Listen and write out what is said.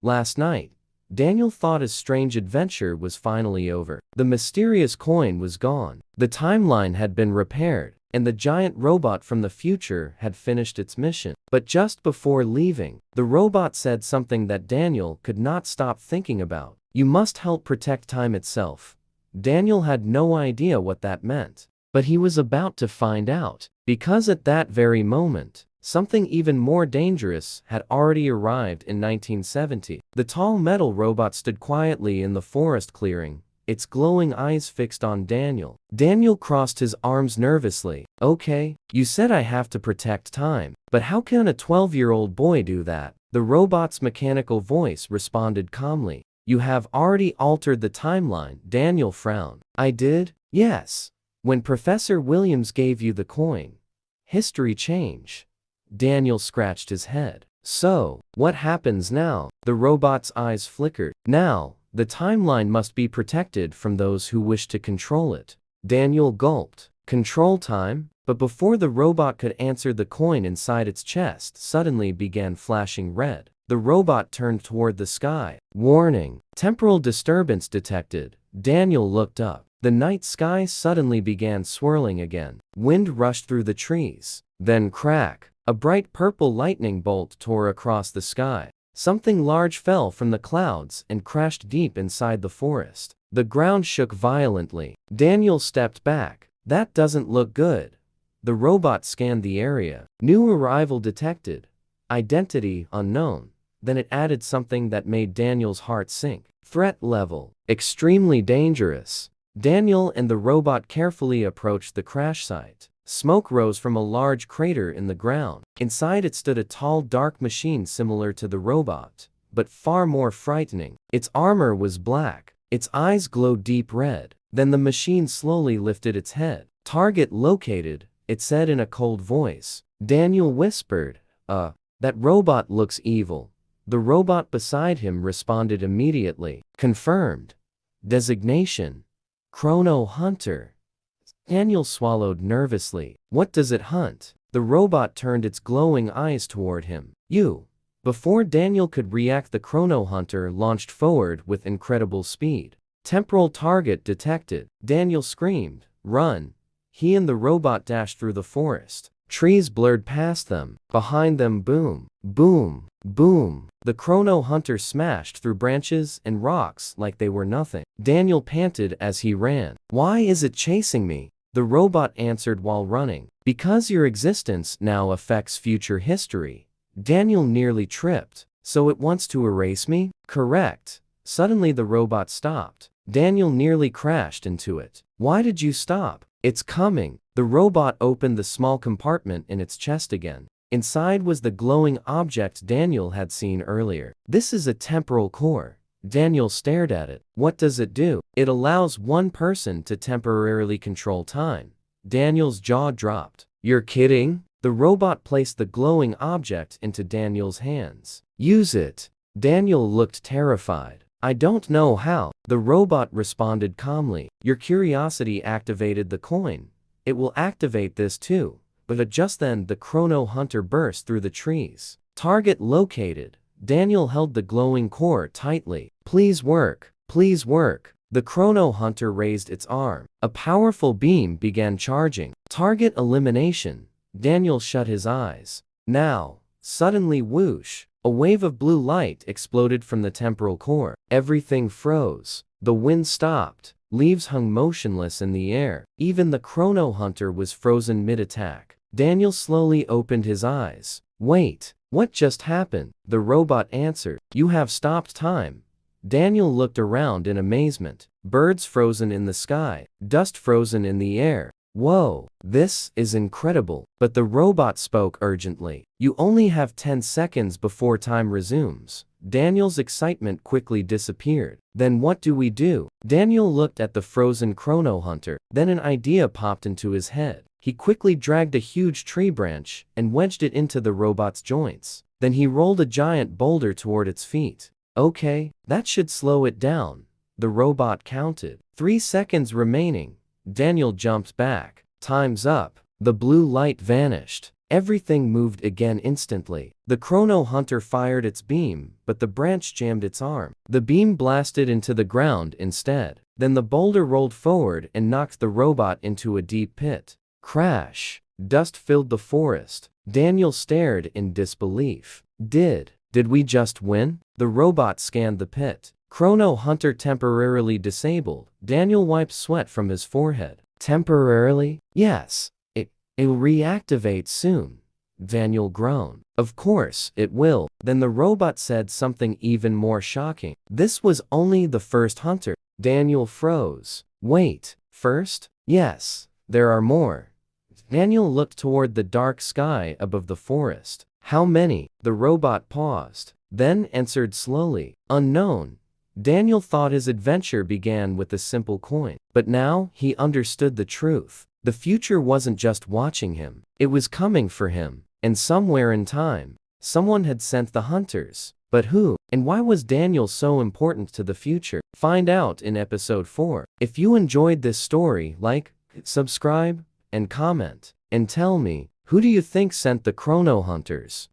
Last night, Daniel thought his strange adventure was finally over. The mysterious coin was gone, the timeline had been repaired, and the giant robot from the future had finished its mission. But just before leaving, the robot said something that Daniel could not stop thinking about. "You must help protect time itself." Daniel had no idea what that meant, but he was about to find out, because at that very moment, something even more dangerous had already arrived in 1970. The tall metal robot stood quietly in the forest clearing, its glowing eyes fixed on Daniel. Daniel crossed his arms nervously. "Okay, you said I have to protect time, but how can a 12-year-old boy do that?" The robot's mechanical voice responded calmly. "You have already altered the timeline." Daniel frowned. "I did?" "Yes. When Professor Williams gave you the coin, history changed." Daniel scratched his head. "So, what happens now?" The robot's eyes flickered. "Now, the timeline must be protected from those who wish to control it." Daniel gulped. "Control time?" But before the robot could answer, the coin inside its chest suddenly began flashing red. The robot turned toward the sky. "Warning! Temporal disturbance detected." Daniel looked up. The night sky suddenly began swirling again. Wind rushed through the trees. Then crack! A bright purple lightning bolt tore across the sky. Something large fell from the clouds and crashed deep inside the forest. The ground shook violently. Daniel stepped back. "That doesn't look good." The robot scanned the area. "New arrival detected. Identity unknown." Then it added something that made Daniel's heart sink. "Threat level extremely dangerous." Daniel and the robot carefully approached the crash site. Smoke rose from a large crater in the ground. Inside it stood a tall, dark machine similar to the robot, but far more frightening. Its armor was black. Its eyes glowed deep red. Then the machine slowly lifted its head. "Target located," it said in a cold voice. Daniel whispered, That robot looks evil." The robot beside him responded immediately. "Confirmed. Designation: Chrono Hunter." Daniel swallowed nervously. "What does it hunt?" The robot turned its glowing eyes toward him. "You." Before Daniel could react, the Chrono Hunter launched forward with incredible speed. "Temporal target detected." Daniel screamed, "Run!" He and the robot dashed through the forest. Trees blurred past them. Behind them, boom, boom, boom. The Chrono Hunter smashed through branches and rocks like they were nothing. Daniel panted as he ran. "Why is it chasing me?" The robot answered while running. "Because your existence now affects future history." Daniel nearly tripped. "So it wants to erase me?" "Correct." Suddenly the robot stopped. Daniel nearly crashed into it. "Why did you stop?" "It's coming." The robot opened the small compartment in its chest again. Inside was the glowing object Daniel had seen earlier. "This is a temporal core." Daniel stared at it. "What does it do?" "It allows one person to temporarily control time." Daniel's jaw dropped. "You're kidding?" The robot placed the glowing object into Daniel's hands. "Use it." Daniel looked terrified. "I don't know how." The robot responded calmly. "Your curiosity activated the coin. It will activate this too." But just then the Chrono Hunter burst through the trees. "Target located." Daniel held the glowing core tightly. "Please work. Please work." The Chrono Hunter raised its arm. A powerful beam began charging. "Target elimination." Daniel shut his eyes. "Now." Suddenly, whoosh! A wave of blue light exploded from the temporal core. Everything froze. The wind stopped. Leaves hung motionless in the air. Even the Chrono Hunter was frozen mid-attack. Daniel slowly opened his eyes. "Wait, what just happened?" The robot answered. "You have stopped time." Daniel looked around in amazement. Birds frozen in the sky, dust frozen in the air. "Whoa, this is incredible." But the robot spoke urgently. "You only have 10 seconds before time resumes." Daniel's excitement quickly disappeared. "Then what do we do?" Daniel looked at the frozen Chrono Hunter. Then an idea popped into his head. He quickly dragged a huge tree branch and wedged it into the robot's joints. Then he rolled a giant boulder toward its feet. "Okay, that should slow it down." The robot counted. 3 seconds remaining. Daniel jumped back. "Time's up." The blue light vanished. Everything moved again instantly. The Chrono Hunter fired its beam, but the branch jammed its arm. The beam blasted into the ground instead. Then the boulder rolled forward and knocked the robot into a deep pit. Crash! Dust filled the forest. Daniel stared in disbelief. Did we just win? The robot scanned the pit. Chrono Hunter temporarily disabled. Daniel wiped sweat from his forehead. Temporarily? Yes. It'll reactivate soon. Daniel groaned. Of course, it will. Then the robot said something even more shocking. This was only the first hunter. Daniel froze. Wait, first? Yes, there are more. Daniel looked toward the dark sky above the forest. How many? The robot paused, then answered slowly. Unknown. Daniel thought his adventure began with a simple coin. But now, he understood the truth. The future wasn't just watching him. It was coming for him. And somewhere in time, someone had sent the hunters. But who? And why was Daniel so important to the future? Find out in episode 4. If you enjoyed this story, like, subscribe, and comment. And tell me, who do you think sent the Chrono Hunters?